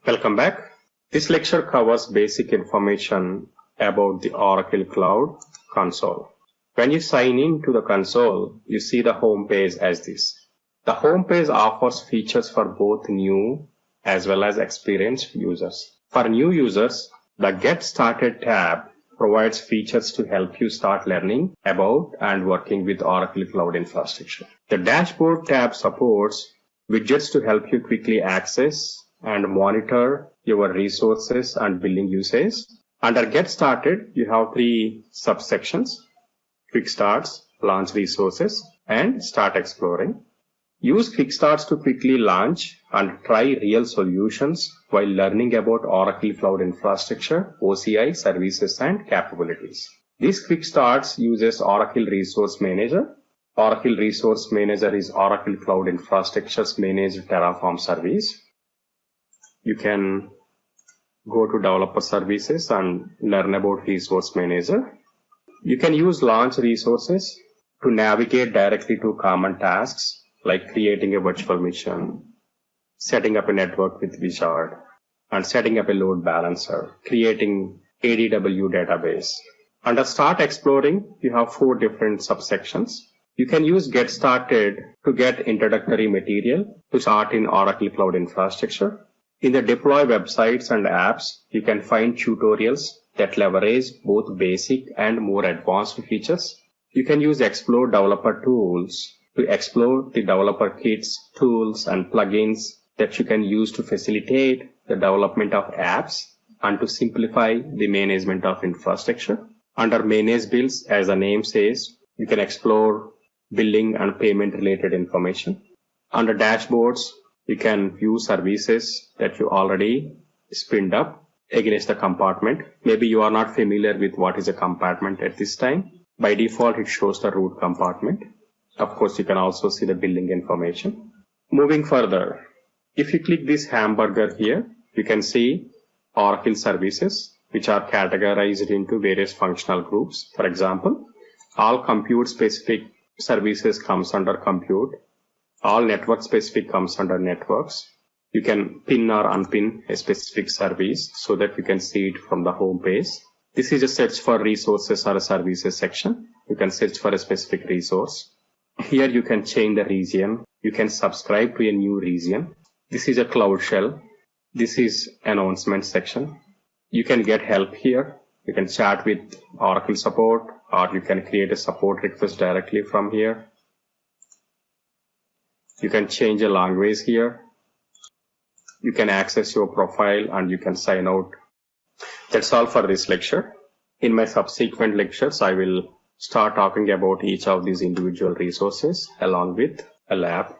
Welcome back. This lecture covers basic information about the Oracle Cloud console. When you sign in to the console, you see the home page as this. The home page offers features for both new as well as experienced users. For new users, the Get Started tab provides features to help you start learning about and working with Oracle Cloud Infrastructure. The Dashboard tab supports widgets to help you quickly access and monitor your resources and billing usage. Under Get Started, you have three subsections: Quick Starts, Launch Resources, and Start Exploring. Use Quick Starts to quickly launch and try real solutions while learning about Oracle Cloud Infrastructure, OCI, services, and capabilities. This Quick Starts uses Oracle Resource Manager. Oracle Resource Manager is Oracle Cloud Infrastructure's managed Terraform service. You can go to Developer Services and learn about Resource Manager. You can use Launch Resources to navigate directly to common tasks like creating a virtual machine, setting up a network with Wizard, and setting up a load balancer, creating ADW database. Under Start Exploring, you have 4 different subsections. You can use Get Started to get introductory material to start in Oracle Cloud Infrastructure. In the Deploy Websites and Apps, you can find tutorials that leverage both basic and more advanced features. You can use Explore Developer Tools to explore the developer kits, tools, and plugins that you can use to facilitate the development of apps and to simplify the management of infrastructure. Under Manage Bills, as the name says, you can explore billing and payment related information. Under Dashboards, you can view services that you already spinned up against the compartment. Maybe you are not familiar with what is a compartment at this time. By default, it shows the root compartment. Of course, you can also see the billing information. Moving further, if you click this hamburger here, you can see Oracle services, which are categorized into various functional groups. For example, all compute specific services comes under compute. All network specific comes under networks. You can pin or unpin a specific service so that you can see it from the home page. This is a search for resources or a services section. You can search for a specific resource. Here you can change the region. You can subscribe to a new region. This is a Cloud Shell. This is announcement section. You can get help here. You can chat with Oracle support, or you can create a support request directly from here. You can change a language here. You can access your profile and you can sign out. That's all for this lecture. In my subsequent lectures, I will start talking about each of these individual resources along with a lab.